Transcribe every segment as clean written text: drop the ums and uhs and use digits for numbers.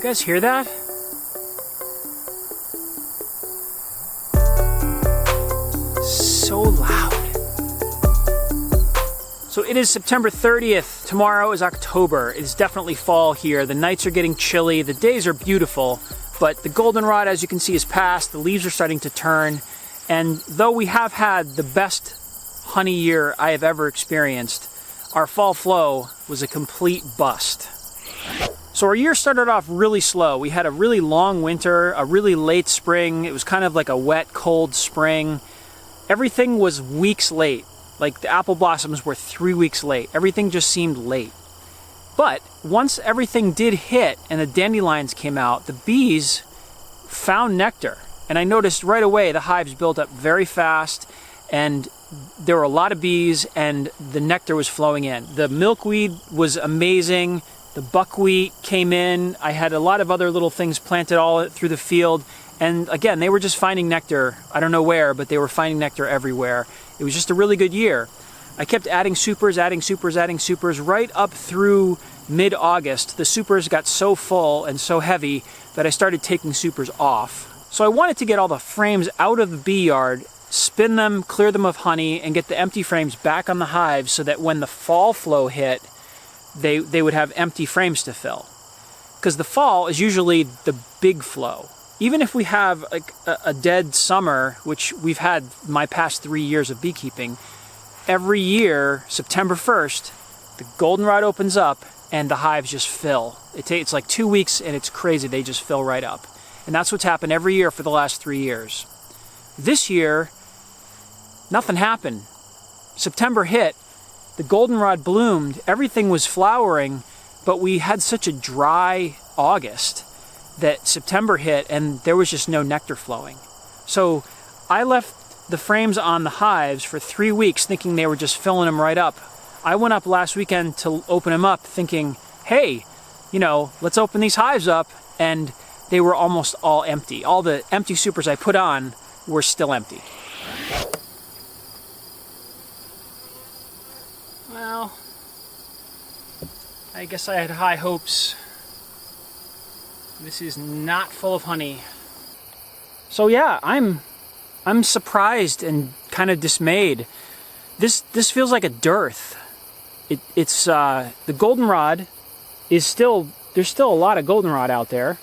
guys hear that? So loud. So it is September 30th. Tomorrow is October. It is definitely fall here. The nights are getting chilly. The days are beautiful. But the goldenrod, as you can see, is past. The leaves are starting to turn. And though we have had the best honey year I have ever experienced, our fall flow was a complete bust. So our year started off really slow. We had a really long winter, a really late spring. It was kind of like a wet, cold spring. Everything was weeks late. Like the apple blossoms were 3 weeks late. Everything just seemed late. But once everything did hit and the dandelions came out, the bees found nectar. And I noticed right away the hives built up very fast, and there were a lot of bees, and the nectar was flowing in. The milkweed was amazing. The buckwheat came in. I had a lot of other little things planted all through the field. And again, they were just finding nectar. I don't know where, but they were finding nectar everywhere. It was just a really good year. I kept adding supers right up through mid-August. The supers got so full and so heavy that I started taking supers off. So I wanted to get all the frames out of the bee yard, spin them, clear them of honey, and get the empty frames back on the hives so that when the fall flow hit, they would have empty frames to fill. Because the fall is usually the big flow. Even if we have like a dead summer, which we've had my past 3 years of beekeeping, every year, September 1st, the goldenrod opens up and the hives just fill. It's like 2 weeks and it's crazy. They just fill right up. And that's what's happened every year for the last 3 years. This year, nothing happened. September hit, the goldenrod bloomed, everything was flowering, but we had such a dry August that September hit and there was just no nectar flowing. So I left the frames on the hives for 3 weeks thinking they were just filling them right up. I went up last weekend to open them up thinking, hey, let's open these hives up, and they were almost all empty. All the empty supers I put on were still empty. Well, I guess I had high hopes. This is not full of honey. So yeah, I'm surprised and kind of dismayed. This feels like a dearth. It's the goldenrod is still, there's still a lot of goldenrod out there.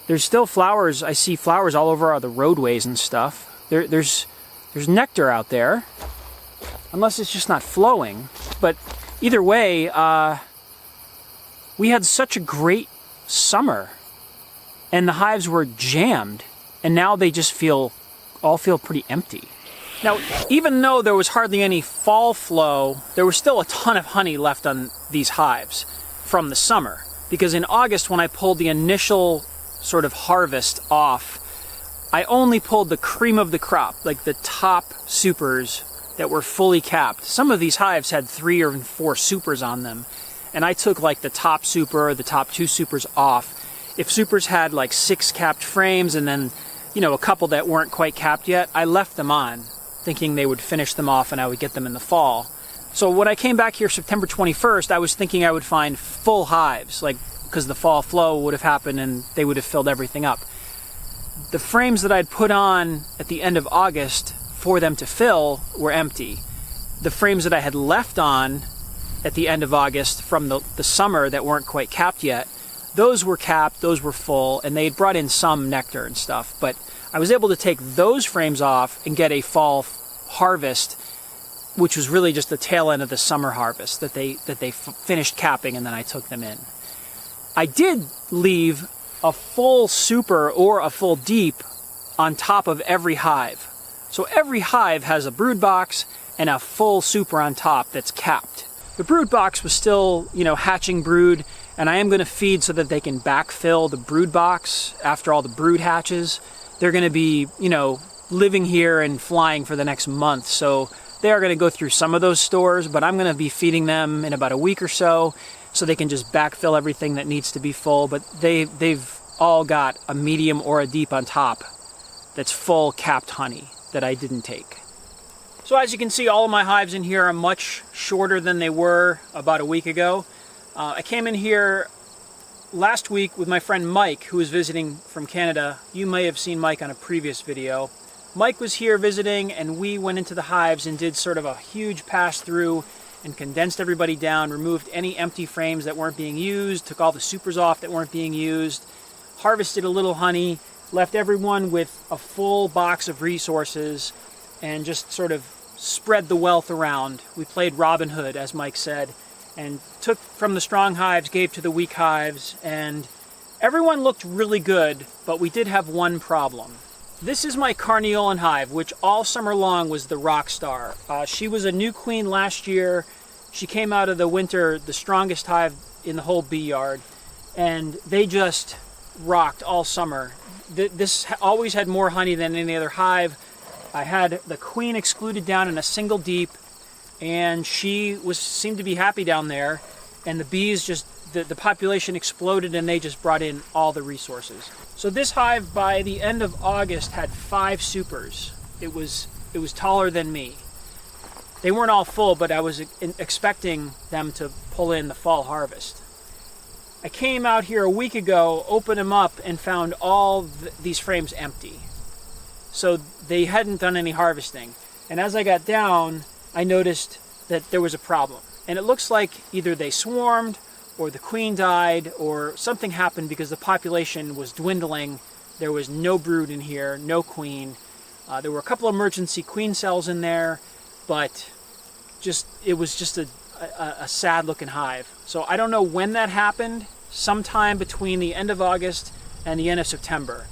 There's still flowers. I see flowers all over the roadways and stuff. There's nectar out there, unless it's just not flowing. But either way, we had such a great summer, and the hives were jammed, and now they just all feel pretty empty. Now, even though there was hardly any fall flow, there was still a ton of honey left on these hives from the summer. Because in August, when I pulled the initial sort of harvest off, I only pulled the cream of the crop, like the top supers that were fully capped. Some of these hives had 3 or 4 supers on them, and I took like the top super, the top 2 supers off. If supers had like 6 capped frames and then, a couple that weren't quite capped yet, I left them on, thinking they would finish them off and I would get them in the fall. So when I came back here September 21st, I was thinking I would find full hives, because the fall flow would have happened and they would have filled everything up. The frames that I'd put on at the end of August for them to fill were empty. The frames that I had left on at the end of August from the summer that weren't quite capped yet, those were capped, those were full, and they had brought in some nectar and stuff. But I was able to take those frames off and get a fall harvest, which was really just the tail end of the summer harvest that they finished capping, and then I took them in. I did leave a full super or a full deep on top of every hive. So every hive has a brood box and a full super on top that's capped. The brood box was still, hatching brood, and I am going to feed so that they can backfill the brood box after all the brood hatches. They're going to be, living here and flying for the next month, so they are going to go through some of those stores, but I'm going to be feeding them in about a week or so they can just backfill everything that needs to be full. But they've all got a medium or a deep on top that's full capped honey that I didn't take. So as you can see, all of my hives in here are much shorter than they were about a week ago. I came in here last week with my friend Mike, who was visiting from Canada. You may have seen Mike on a previous video. Mike was here visiting, and we went into the hives and did sort of a huge pass through and condensed everybody down, removed any empty frames that weren't being used, took all the supers off that weren't being used, harvested a little honey, left everyone with a full box of resources, and just sort of spread the wealth around. We played Robin Hood, as Mike said, and took from the strong hives, gave to the weak hives, and everyone looked really good, but we did have one problem. This is my Carniolan hive, which all summer long was the rock star. She was a new queen last year. She came out of the winter the strongest hive in the whole beeyard, and they just rocked all summer. This always had more honey than any other hive. I had the queen excluded down in a single deep, and she seemed to be happy down there, and the bees just, the population exploded, and they just brought in all the resources. So this hive, by the end of August, had 5 supers. It was taller than me. They weren't all full, but I was expecting them to pull in the fall harvest. I came out here a week ago, opened them up, and found all these frames empty. So they hadn't done any harvesting. And as I got down, I noticed that there was a problem. And it looks like either they swarmed, or the queen died, or something happened because the population was dwindling. There was no brood in here, no queen. There were a couple of emergency queen cells in there, but it was just a sad-looking hive. So I don't know when that happened, sometime between the end of August and the end of September.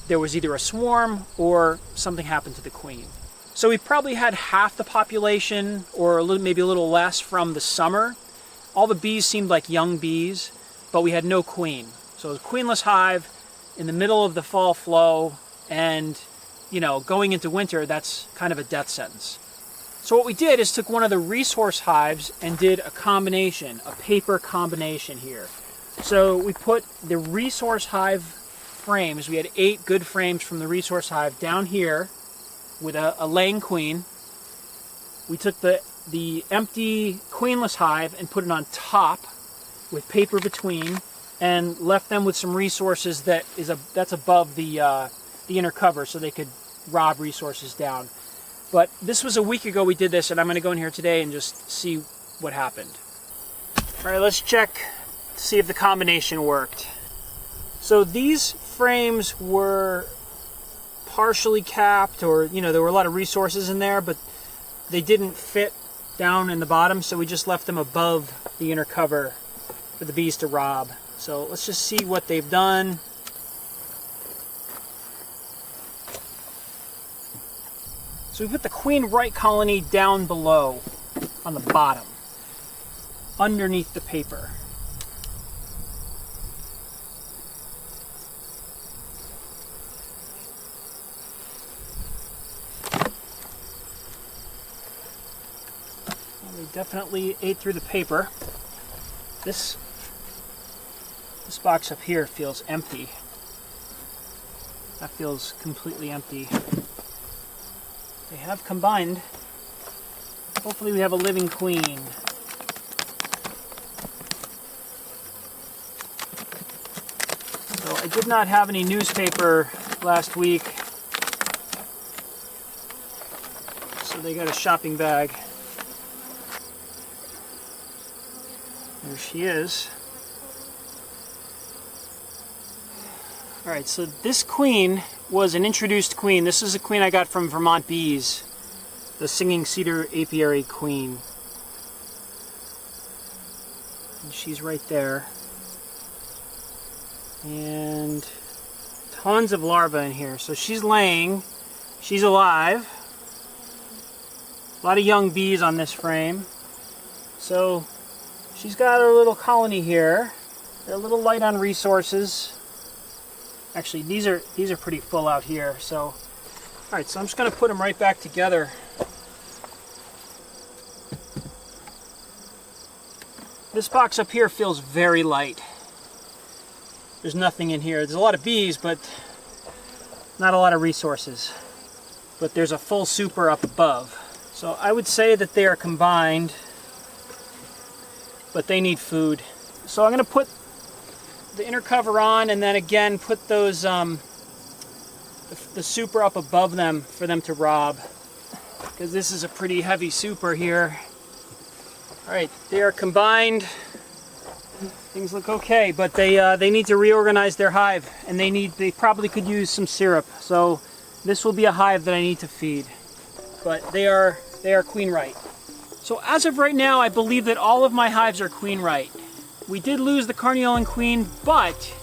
There was either a swarm or something happened to the queen. So we probably had half the population, or maybe a little less, from the summer. All the bees seemed like young bees, but we had no queen. So it was a queenless hive in the middle of the fall flow, and going into winter, that's kind of a death sentence. So what we did is took one of the resource hives and did a combination, a paper combination here. So we put the resource hive frames, we had 8 good frames from the resource hive down here with a laying queen. We took the empty queenless hive and put it on top with paper between, and left them with some resources that's above the inner cover, so they could rob resources down. But this was a week ago we did this, and I'm going to go in here today and just see what happened. All right, let's check to see if the combination worked. So these frames were partially capped, or there were a lot of resources in there, but they didn't fit down in the bottom, so we just left them above the inner cover for the bees to rob. So let's just see what they've done. So we put the queen right colony down below on the bottom, underneath the paper. They definitely ate through the paper. This box up here feels empty. That feels completely empty. They have combined. Hopefully we have a living queen. So I did not have any newspaper last week, so they got a shopping bag. There she is. Alright, so this queen was an introduced queen. This is a queen I got from Vermont Bees, the singing cedar apiary queen. And she's right there. And tons of larvae in here. So she's laying, she's alive. A lot of young bees on this frame. So she's got her little colony here. They're a little light on resources. Actually, these are pretty full out here. So, all right. So I'm just going to put them right back together. This box up here feels very light. There's nothing in here. There's a lot of bees, but not a lot of resources. But there's a full super up above. So I would say that they are combined, but they need food. So I'm going to put the inner cover on, and then again put those the super up above them for them to rob, because this is a pretty heavy super here. All right, they are combined. Things look okay, but they need to reorganize their hive, and they probably could use some syrup. So this will be a hive that I need to feed. But they are queen right. So as of right now, I believe that all of my hives are queen right. We did lose the Carniolan queen, but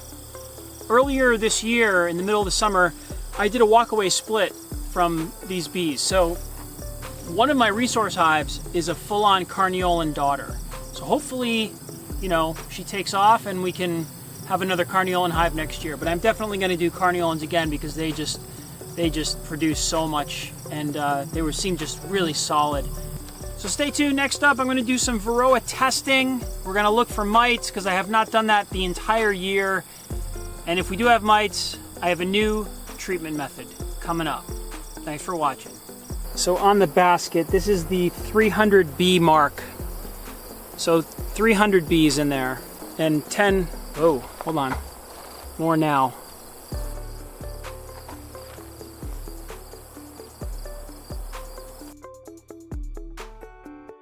earlier this year, in the middle of the summer, I did a walkaway split from these bees. So one of my resource hives is a full-on Carniolan daughter. So hopefully, you know, she takes off and we can have another Carniolan hive next year. But I'm definitely going to do Carniolans again because they just produce so much, and they seem just really solid. So stay tuned. Next up, I'm going to do some Varroa testing. We're going to look for mites because I have not done that the entire year. And if we do have mites, I have a new treatment method coming up. Thanks for watching. So on the basket, this is the 300 bee mark. So 300 bees in there, and 10, oh, hold on, more now.